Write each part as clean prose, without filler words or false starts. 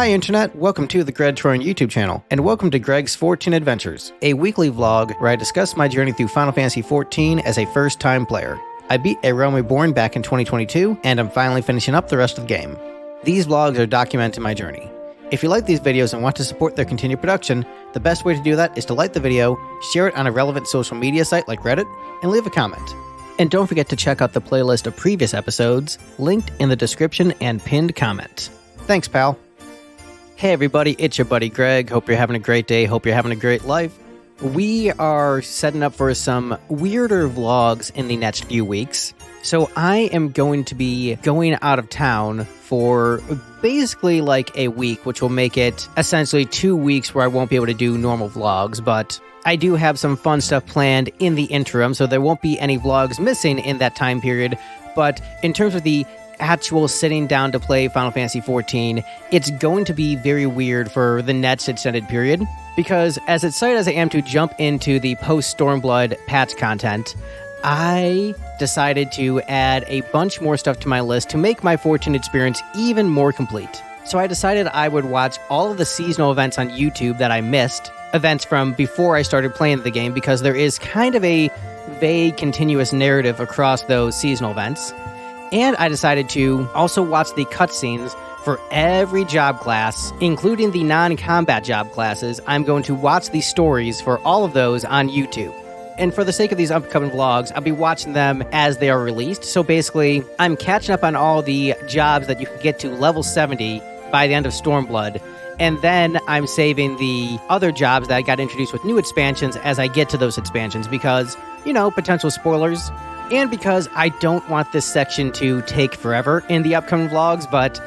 Hi Internet, welcome to the Greg Troyan YouTube channel, and welcome to Greg's 14 Adventures, a weekly vlog where I discuss my journey through Final Fantasy XIV as a first-time player. I beat A Realm Reborn back in 2022, and I'm finally finishing up the rest of the game. These vlogs are documenting my journey. If you like these videos and want to support their continued production, the best way to do that is to like the video, share it on a relevant social media site like Reddit, and leave a comment. And don't forget to check out the playlist of previous episodes, linked in the description and pinned comment. Thanks, pal. Hey everybody, it's your buddy Greg. Hope you're having a great day. Hope you're having a great life. We are setting up for some weirder vlogs in the next few weeks. So I am going to be going out of town for basically like a week, which will make it essentially 2 weeks where I won't be able to do normal vlogs, but I do have some fun stuff planned in the interim, so there won't be any vlogs missing in that time period. But in terms of the actual sitting down to play Final Fantasy XIV, it's going to be very weird for the next extended period, because as excited as I am to jump into the post-Stormblood patch content, I decided to add a bunch more stuff to my list to make my 14 experience even more complete. So I decided I would watch all of the seasonal events on YouTube that I missed, events from before I started playing the game, because there is kind of a vague continuous narrative across those seasonal events. And I decided to also watch the cutscenes for every job class, including the non-combat job classes. I'm going to watch the stories for all of those on YouTube. And for the sake of these upcoming vlogs, I'll be watching them as they are released. So basically, I'm catching up on all the jobs that you can get to level 70 by the end of Stormblood. And then I'm saving the other jobs that I got introduced with new expansions as I get to those expansions because, you know, potential spoilers. And because I don't want this section to take forever in the upcoming vlogs, but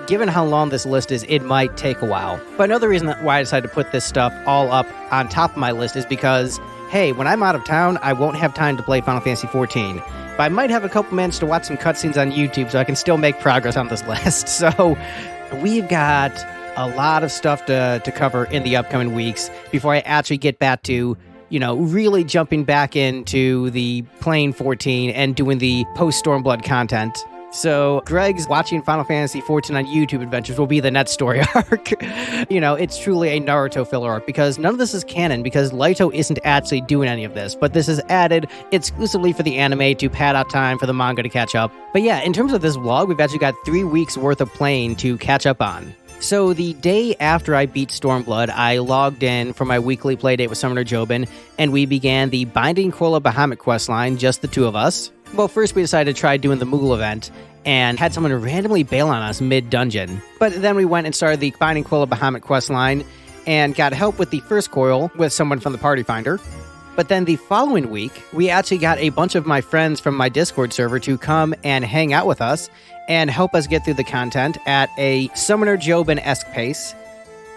given how long this list is, it might take a while. But another reason why I decided to put this stuff all up on top of my list is because, hey, when I'm out of town, I won't have time to play Final Fantasy XIV. But I might have a couple minutes to watch some cutscenes on YouTube so I can still make progress on this list. So we've got a lot of stuff to cover in the upcoming weeks before I actually get back to, you know, really jumping back into the playing 14 and doing the post-Stormblood content. So Greg's watching Final Fantasy XIV on YouTube adventures will be the next story arc. You know, it's truly a Naruto filler arc because none of this is canon because Lighto isn't actually doing any of this, but this is added exclusively for the anime to pad out time for the manga to catch up. But yeah, in terms of this vlog, we've actually got 3 weeks worth of playing to catch up on. So the day after I beat Stormblood, I logged in for my weekly playdate with Summoner Jobin, and we began the Binding Quilla Bahamut questline, just the two of us. Well, first we decided to try doing the Moogle event, and had someone randomly bail on us mid-dungeon. But then we went and started the Binding Quilla Bahamut questline, and got help with the first coil with someone from the Party Finder. But then the following week, we actually got a bunch of my friends from my Discord server to come and hang out with us, and help us get through the content at a Summoner Jobin-esque pace.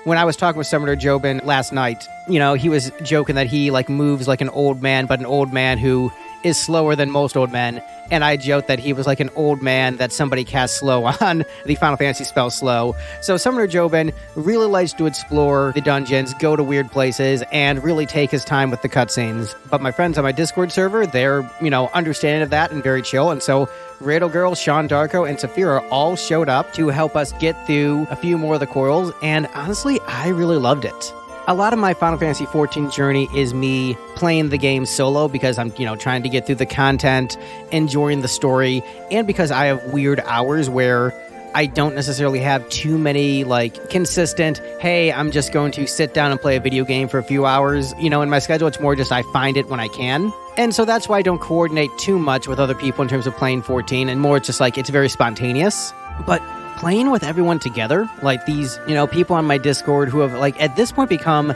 When I was talking with Summoner Jobin last night, you know, he was joking that he, like, moves like an old man, but an old man who is slower than most old men, and I joked that he was like an old man that somebody cast slow on, the Final Fantasy spell slow. So Summoner Jobin really likes to explore the dungeons, go to weird places, and really take his time with the cutscenes. But my friends on my Discord server, they're, you know, understanding of that and very chill, and so Radel Girl, Sean Darko, and Saphira all showed up to help us get through a few more of the coils, and honestly, I really loved it. A lot of my Final Fantasy XIV journey is me playing the game solo because I'm, you know, trying to get through the content, enjoying the story, and because I have weird hours where I don't necessarily have too many, like, consistent, hey, I'm just going to sit down and play a video game for a few hours. You know, in my schedule, it's more just I find it when I can. And so that's why I don't coordinate too much with other people in terms of playing 14, and more it's just like, it's very spontaneous. But playing with everyone together, like these, you know, people on my Discord who have, like, at this point become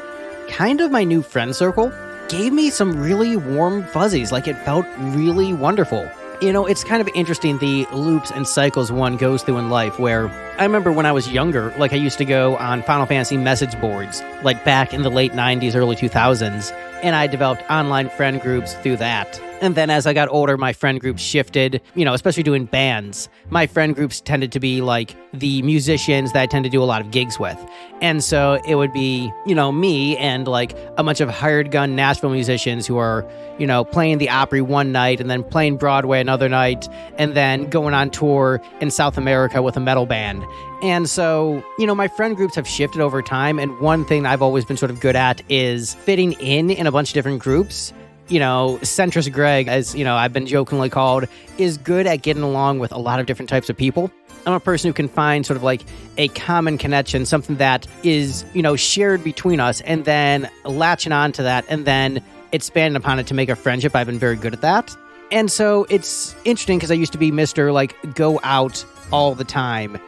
kind of my new friend circle, gave me some really warm fuzzies. Like, it felt really wonderful. You know, it's kind of interesting the loops and cycles one goes through in life, where I remember when I was younger, like, I used to go on Final Fantasy message boards, like back in the late 90s, early 2000s, and I developed online friend groups through that. And then as I got older, my friend groups shifted, you know, especially doing bands. My friend groups tended to be like the musicians that I tend to do a lot of gigs with. And so it would be, you know, me and like a bunch of hired gun Nashville musicians who are, you know, playing the Opry one night and then playing Broadway another night and then going on tour in South America with a metal band. And so, my friend groups have shifted over time, and one thing I've always been sort of good at is fitting in a bunch of different groups. Centrist Greg, as, I've been jokingly called, is good at getting along with a lot of different types of people. I'm a person who can find sort of like a common connection, something that is, shared between us, and then latching on to that, and then expanding upon it to make a friendship. I've been very good at that. And so it's interesting because I used to be Mr. go out all the time.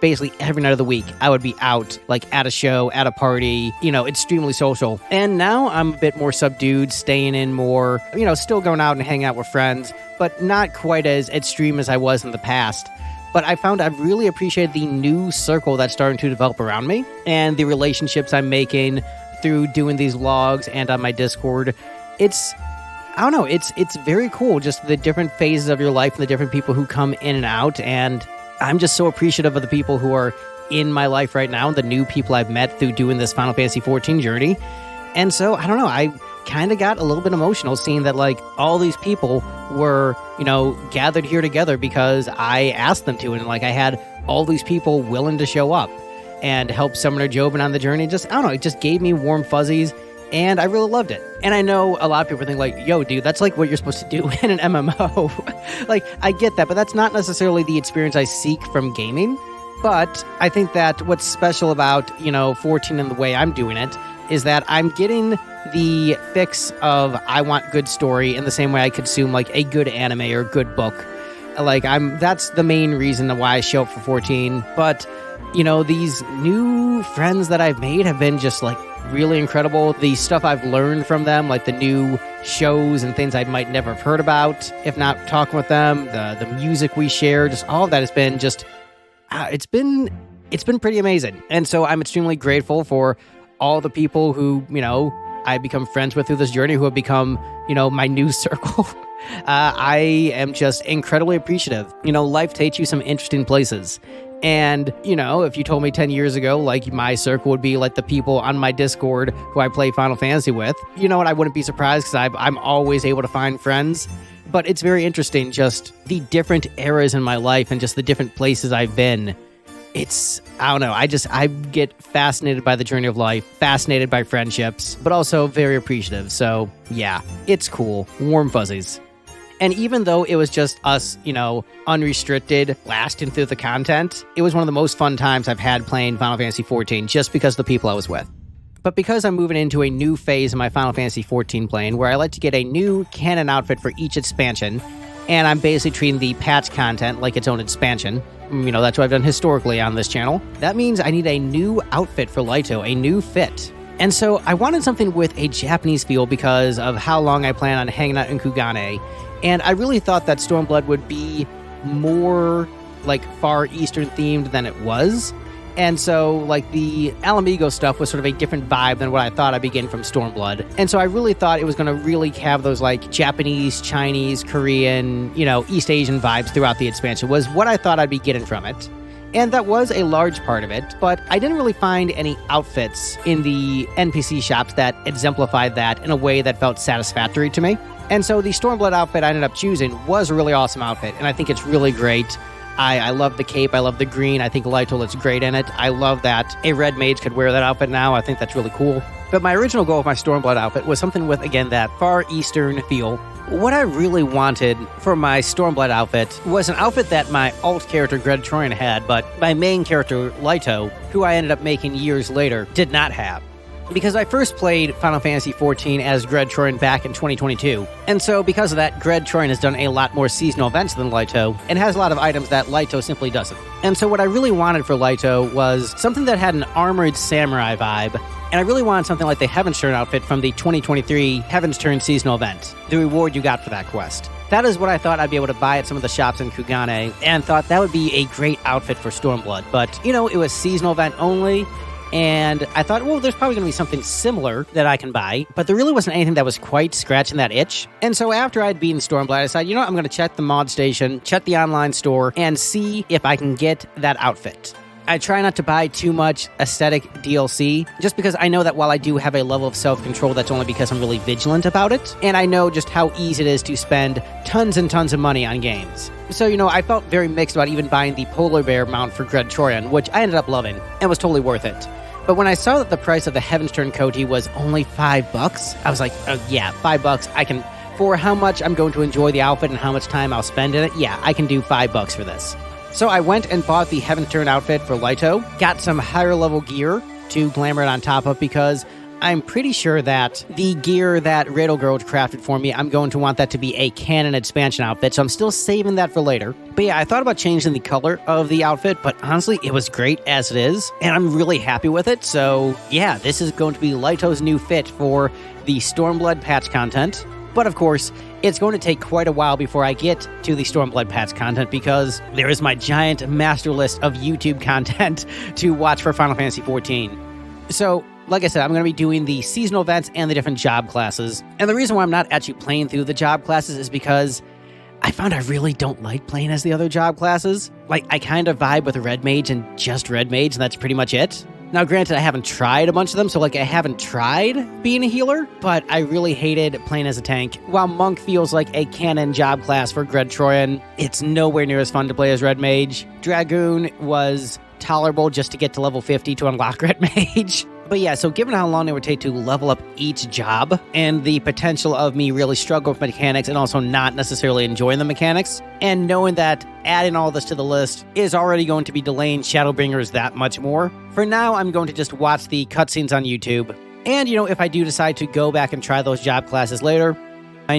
Basically every night of the week, I would be out, at a show, at a party, extremely social. And now I'm a bit more subdued, staying in more, still going out and hanging out with friends, but not quite as extreme as I was in the past. But I found I've really appreciated the new circle that's starting to develop around me, and the relationships I'm making through doing these vlogs and on my Discord. It's very cool, just the different phases of your life and the different people who come in and out. And I'm just so appreciative of the people who are in my life right now, the new people I've met through doing this Final Fantasy XIV journey. And so, I kind of got a little bit emotional seeing that, all these people were, gathered here together because I asked them to. And, I had all these people willing to show up and help Summoner Jobin on the journey. It just gave me warm fuzzies. And I really loved it. And I know a lot of people think yo, dude, that's what you're supposed to do in an MMO. I get that, but that's not necessarily the experience I seek from gaming. But I think that what's special about, 14 and the way I'm doing it is that I'm getting the fix of I want good story in the same way I consume a good anime or a good book. That's the main reason why I show up for 14. But, these new friends that I've made have been just really incredible. The stuff I've learned from them, the new shows and things I might never have heard about, if not talking with them, the music we share, just all of that has been just, it's been pretty amazing. And so I'm extremely grateful for all the people who, I become friends with through this journey, who have become, my new circle. I am just incredibly appreciative. Life takes you some interesting places. And, if you told me 10 years ago, my circle would be the people on my Discord who I play Final Fantasy with, I wouldn't be surprised because I'm always able to find friends. But it's very interesting, just the different eras in my life and just the different places I've been. I get fascinated by the journey of life, fascinated by friendships, but also very appreciative. So, yeah, it's cool. Warm fuzzies. And even though it was just us, unrestricted, lasting through the content, it was one of the most fun times I've had playing Final Fantasy XIV just because of the people I was with. But because I'm moving into a new phase in my Final Fantasy XIV playing where I like to get a new canon outfit for each expansion, and I'm basically treating the patch content like its own expansion, that's what I've done historically on this channel, that means I need a new outfit for Lighto, a new fit. And so I wanted something with a Japanese feel because of how long I plan on hanging out in Kugane. And I really thought that Stormblood would be more Far Eastern themed than it was. And so the Alamigo stuff was sort of a different vibe than what I thought I'd be getting from Stormblood. And so I really thought it was going to really have those Japanese, Chinese, Korean, East Asian vibes throughout the expansion was what I thought I'd be getting from it. And that was a large part of it, but I didn't really find any outfits in the NPC shops that exemplified that in a way that felt satisfactory to me. And so the Stormblood outfit I ended up choosing was a really awesome outfit, and I think it's really great. I love the cape, I love the green, I think Lighto looks great in it. I love that a red mage could wear that outfit now, I think that's really cool. But my original goal with my Stormblood outfit was something with, again, that Far Eastern feel. What I really wanted for my Stormblood outfit was an outfit that my alt character Gredtroin had, but my main character Lighto, who I ended up making years later, did not have. Because I first played Final Fantasy XIV as Gredtroin back in 2022, and so because of that, Gredtroin has done a lot more seasonal events than Lighto, and has a lot of items that Lighto simply doesn't. And so what I really wanted for Lighto was something that had an armored samurai vibe, and I really wanted something like the Heavensturn outfit from the 2023 Heavensturn seasonal event, the reward you got for that quest. That is what I thought I'd be able to buy at some of the shops in Kugane, and thought that would be a great outfit for Stormblood. But, it was seasonal event only, and I thought, well, there's probably going to be something similar that I can buy, but there really wasn't anything that was quite scratching that itch. And so after I'd beaten Stormblood, I decided, I'm going to check the mod station, check the online store, and see if I can get that outfit. I try not to buy too much aesthetic DLC, just because I know that while I do have a level of self-control, that's only because I'm really vigilant about it, and I know just how easy it is to spend tons and tons of money on games. So, I felt very mixed about even buying the polar bear mount for Gred Troyan, which I ended up loving, and was totally worth it. But when I saw that the price of the Heavensturn coatee was only $5, I was like, oh yeah, $5, I can... For how much I'm going to enjoy the outfit and how much time I'll spend in it, yeah, I can do $5 for this. So I went and bought the Heavensturn outfit for Lighto, got some higher level gear to glamour it on top of, because I'm pretty sure that the gear that Riddle Girl crafted for me, I'm going to want that to be a canon expansion outfit, so I'm still saving that for later. But yeah, I thought about changing the color of the outfit, but honestly, it was great as it is, and I'm really happy with it, so yeah, this is going to be Lighto's new fit for the Stormblood patch content. But of course, it's going to take quite a while before I get to the Stormblood patch content, because there is my giant master list of YouTube content to watch for Final Fantasy XIV. So, like I said, I'm going to be doing the seasonal events and the different job classes. And the reason why I'm not actually playing through the job classes is because I found I really don't like playing as the other job classes. Like, I kind of vibe with Red Mage and just Red Mage, and that's pretty much it. Now, granted, I haven't tried a bunch of them, so, I haven't tried being a healer, but I really hated playing as a tank. While Monk feels like a canon job class for Gred Troyan, it's nowhere near as fun to play as Red Mage. Dragoon was tolerable just to get to level 50 to unlock Red Mage. But yeah, so given how long it would take to level up each job, and the potential of me really struggling with mechanics and also not necessarily enjoying the mechanics, and knowing that adding all this to the list is already going to be delaying Shadowbringers that much more, for now I'm going to just watch the cutscenes on YouTube. And, if I do decide to go back and try those job classes later,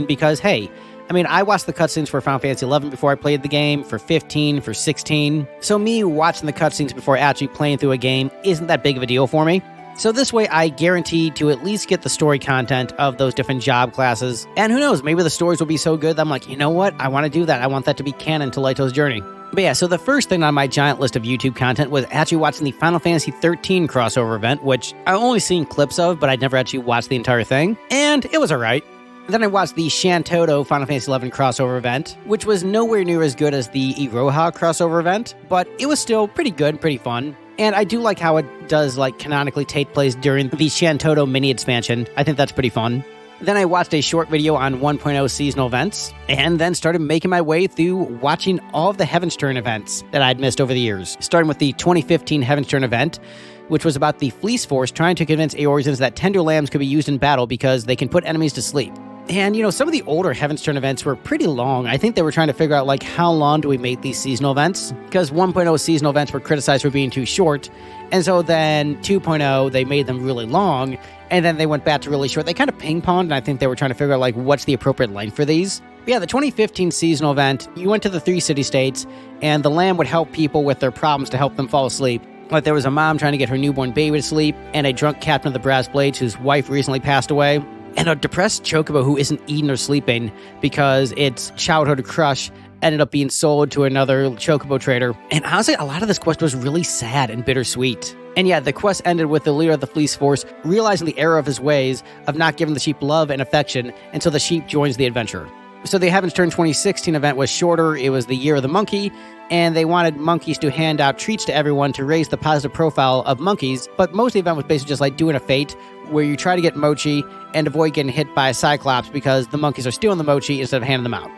because, hey, I watched the cutscenes for Final Fantasy XI before I played the game, for 15, for 16, so me watching the cutscenes before actually playing through a game isn't that big of a deal for me. So this way, I guarantee to at least get the story content of those different job classes. And who knows, maybe the stories will be so good that I'm like, you know what? I want to do that. I want that to be canon to Lighto's journey. But yeah, so the first thing on my giant list of YouTube content was actually watching the Final Fantasy XIII crossover event, which I've only seen clips of, but I'd never actually watched the entire thing. And it was alright. Then I watched the Shantoto Final Fantasy XI crossover event, which was nowhere near as good as the Iroha crossover event, but it was still pretty good, pretty fun. And I do like how it does, canonically take place during the Shantoto mini expansion. I think that's pretty fun. Then I watched a short video on 1.0 seasonal events, and then started making my way through watching all of the Heavensturn events that I'd missed over the years. Starting with the 2015 Heavensturn event, which was about the Fleece Force trying to convince Eorzans that tender lambs could be used in battle because they can put enemies to sleep. And, some of the older Heavensturn events were pretty long. I think they were trying to figure out, how long do we make these seasonal events? Because 1.0 seasonal events were criticized for being too short. And so then 2.0, they made them really long. And then they went back to really short. They kind of ping-ponged, and I think they were trying to figure out, what's the appropriate length for these. But yeah, the 2015 seasonal event, you went to the 3 city-states, and the lamb would help people with their problems to help them fall asleep. Like, there was a mom trying to get her newborn baby to sleep, and a drunk captain of the Brass Blades whose wife recently passed away, and a depressed chocobo who isn't eating or sleeping because its childhood crush ended up being sold to another chocobo trader. And honestly, a lot of this quest was really sad and bittersweet. And yeah, the quest ended with the leader of the Fleece Force realizing the error of his ways of not giving the sheep love and affection until the sheep joins the adventure. So the Heavensturn 2016 event was shorter. It was the Year of the Monkey, and they wanted monkeys to hand out treats to everyone to raise the positive profile of monkeys, but most of the event was basically just like doing a fate, where you try to get mochi and avoid getting hit by a Cyclops because the monkeys are stealing the mochi instead of handing them out.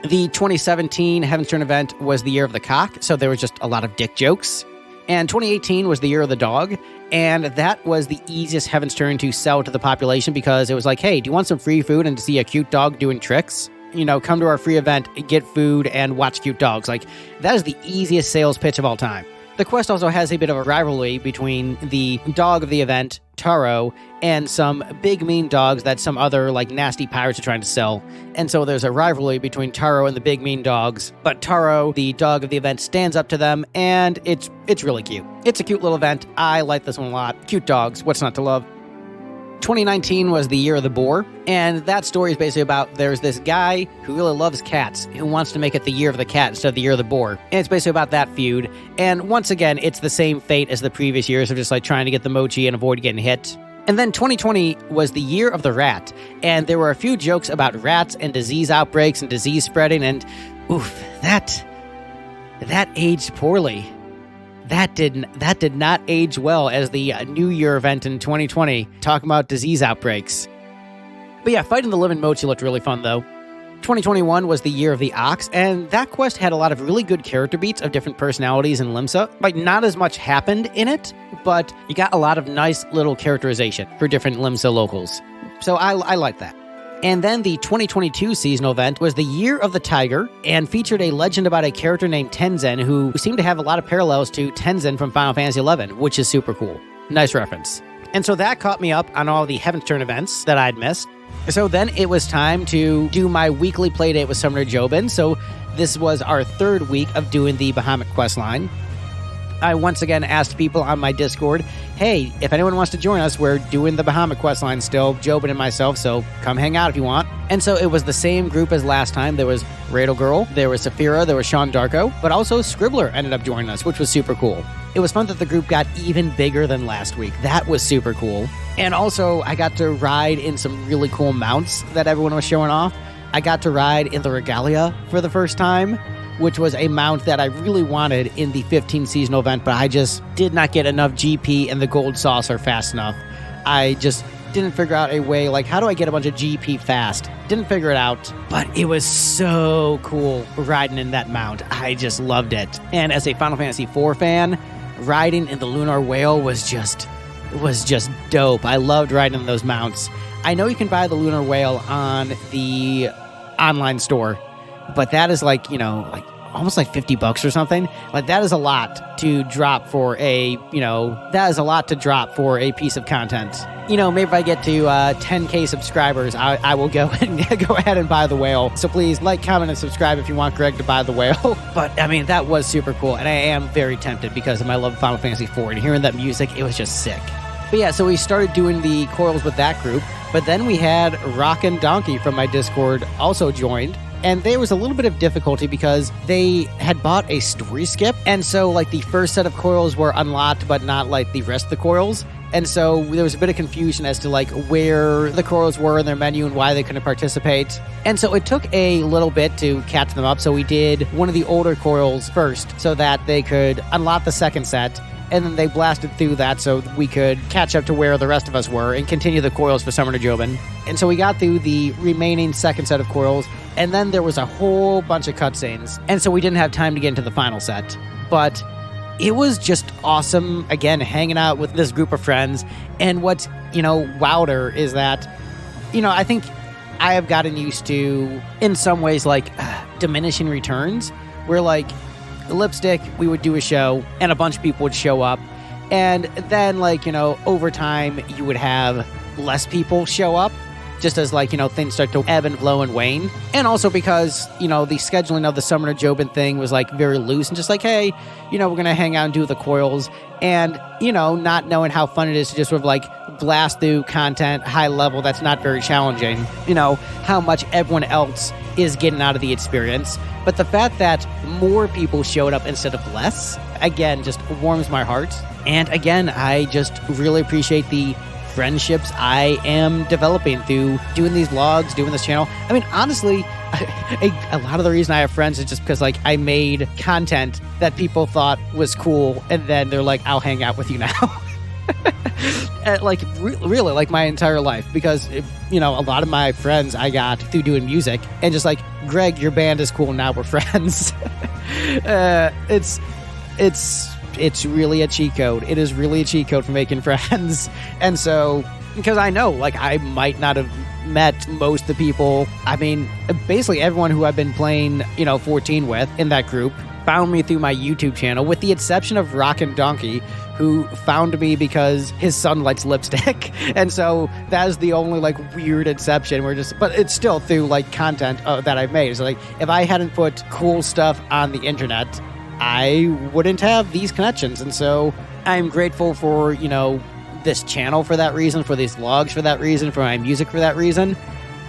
The 2017 Heavensturn event was the Year of the Cock, so there was just a lot of dick jokes. And 2018 was the Year of the Dog, and that was the easiest Heavensturn to sell to the population because it was like, hey, do you want some free food and to see a cute dog doing tricks? Come to our free event, get food, and watch cute dogs. That is the easiest sales pitch of all time. The quest also has a bit of a rivalry between the dog of the event, Taro, and some big mean dogs that some other, nasty pirates are trying to sell. And so there's a rivalry between Taro and the big mean dogs. But Taro, the dog of the event, stands up to them, and it's really cute. It's a cute little event. I like this one a lot. Cute dogs, what's not to love? 2019 was the Year of the Boar, and that story is basically about there's this guy who really loves cats who wants to make it the Year of the Cat instead of the Year of the Boar. And it's basically about that feud. And once again, it's the same fate as the previous years of just trying to get the mochi and avoid getting hit. And then 2020 was the Year of the Rat, and there were a few jokes about rats and disease outbreaks and disease spreading, and oof, that aged poorly. that did not age well as the New Year event in 2020, talking about disease outbreaks. But yeah, fighting the living mochi looked really fun though. 2021 was the year of the Ox, and that quest had a lot of really good character beats of different personalities in Limsa. Like, not as much happened in it, but you got a lot of nice little characterization for different Limsa locals. So I like that. And then the 2022 seasonal event was the Year of the Tiger, and featured a legend about a character named Tenzin, who seemed to have a lot of parallels to Tenzin from Final Fantasy XI, which is super cool. Nice reference. And so that caught me up on all the Heavensturn events that I'd missed. So then it was time to do my weekly playdate with Summoner Jobin. So this was our third week of doing the Bahamut questline. I once again asked people on my Discord, hey, if anyone wants to join us, we're doing the Bahamut questline still, Jobin and myself, so come hang out if you want. And so it was the same group as last time. There was Radel Girl, there was Saphira, there was Sean Darko, but also Scribbler ended up joining us, which was super cool. It was fun that the group got even bigger than last week. That was super cool. And also, I got to ride in some really cool mounts that everyone was showing off. I got to ride in the Regalia for the first time, which was a mount that I really wanted in the 15 seasonal event, but I just did not get enough GP and the gold saucer fast enough. I just didn't figure out a way, like, how do I get a bunch of GP fast? Didn't figure it out, but it was so cool riding in that mount. I just loved it. And as a Final Fantasy IV fan, riding in the Lunar Whale was just dope. I loved riding in those mounts. I know you can buy the Lunar Whale on the online store, but that is like, like almost like $50 or something. Like, that is a lot to drop for a piece of content. Maybe if I get to 10K subscribers, I will go and go ahead and buy the whale. So please like, comment, and subscribe if you want Greg to buy the whale. But I mean, that was super cool, and I am very tempted because of my love of Final Fantasy IV, and hearing that music, it was just sick. But yeah, so we started doing the coils with that group, but then we had Rockin' Donkey from my Discord also joined. And there was a little bit of difficulty because they had bought a story skip. And so, like, the first set of coils were unlocked, but not, like, the rest of the coils. And so there was a bit of confusion as to, like, where the coils were in their menu and why they couldn't participate. And so it took a little bit to catch them up. So we did one of the older coils first so that they could unlock the second set. And then they blasted through that so we could catch up to where the rest of us were and continue the coils for Summoner Jobin. And so we got through the remaining second set of coils, and then there was a whole bunch of cutscenes. And so we didn't have time to get into the final set. But it was just awesome, again, hanging out with this group of friends. And what's, wilder is that, I think I have gotten used to, in some ways, like, diminishing returns, where, like, Lipstick, we would do a show and a bunch of people would show up, and then, like, over time you would have less people show up, just as, like, things start to ebb and flow and wane. And also because, the scheduling of the Summoner Jobin thing was, like, very loose and just like, hey, we're gonna hang out and do the coils, and, not knowing how fun it is to just sort of, like, blast through content high level that's not very challenging, how much everyone else is getting out of the experience. But the fact that more people showed up instead of less, again, just warms my heart. And again, I just really appreciate the friendships I am developing through doing these vlogs, doing this channel. I mean, honestly, a lot of the reason I have friends is just because, like, I made content that people thought was cool, and then they're like, I'll hang out with you now. Really, like, my entire life, because a lot of my friends I got through doing music, and just like, Greg, your band is cool, now we're friends. It's really a cheat code. It is really a cheat code for making friends. And so, because I know, like, I might not have met most of the people, I mean, basically everyone who I've been playing 14 with in that group found me through my YouTube channel, with the exception of Rockin' Donkey, who found me because his son likes Lipstick. And so that is the only, like, weird exception. But it's still through, like, content that I've made. So, like, if I hadn't put cool stuff on the internet, I wouldn't have these connections. And so I'm grateful for, this channel for that reason, for these vlogs for that reason, for my music for that reason.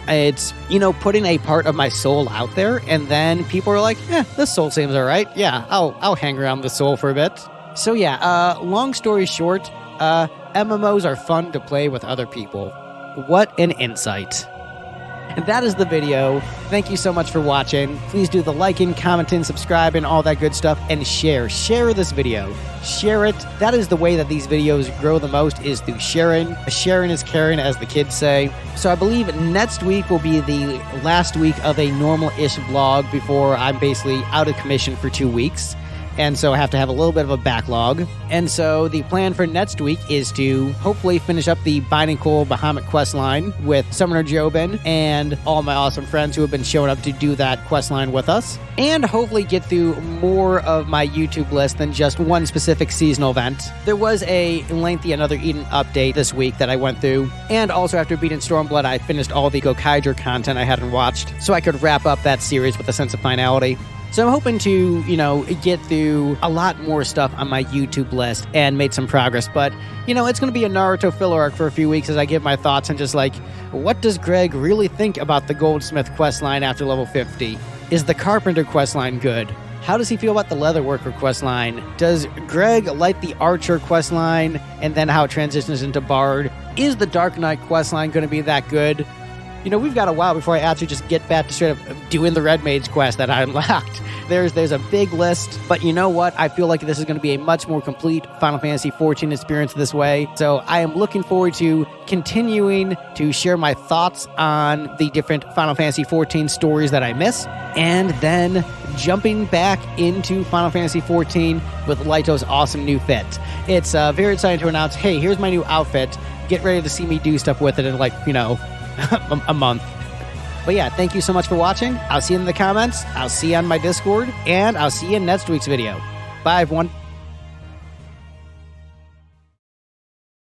It's, putting a part of my soul out there, and then people are like, this soul seems all right. Yeah, I'll hang around the soul for a bit. So yeah, long story short, MMOs are fun to play with other people. What an insight. And that is the video. Thank you so much for watching. Please do the liking, commenting, subscribing, all that good stuff, and share. Share this video. Share it. That is the way that these videos grow the most, is through sharing. Sharing is caring, as the kids say. So I believe next week will be the last week of a normal-ish vlog before I'm basically out of commission for 2 weeks. And so I have to have a little bit of a backlog. And so the plan for next week is to hopefully finish up the Binding Coal Bahamut quest line with Summoner Jobin and all my awesome friends who have been showing up to do that quest line with us. And hopefully get through more of my YouTube list than just one specific seasonal event. There was a lengthy Another Eden update this week that I went through. And also after beating Stormblood, I finished all the Gokaiger content I hadn't watched, so I could wrap up that series with a sense of finality. So I'm hoping to, get through a lot more stuff on my YouTube list and made some progress. But, it's going to be a Naruto filler arc for a few weeks as I give my thoughts on just like, what does Greg really think about the Goldsmith questline after level 50? Is the Carpenter questline good? How does he feel about the Leatherworker questline? Does Greg like the Archer questline and then how it transitions into Bard? Is the Dark Knight questline going to be that good? We've got a while before I actually just get back to straight up doing the Red Mage quest that I unlocked. There's a big list, but you know what? I feel like this is going to be a much more complete Final Fantasy XIV experience this way. So I am looking forward to continuing to share my thoughts on the different Final Fantasy XIV stories that I miss, and then jumping back into Final Fantasy XIV with Lighto's awesome new fit. It's very exciting to announce, hey, here's my new outfit. Get ready to see me do stuff with it in a month. But yeah, thank you so much for watching. I'll see you in the comments. I'll see you on my Discord, and I'll see you in next week's video. Bye, everyone.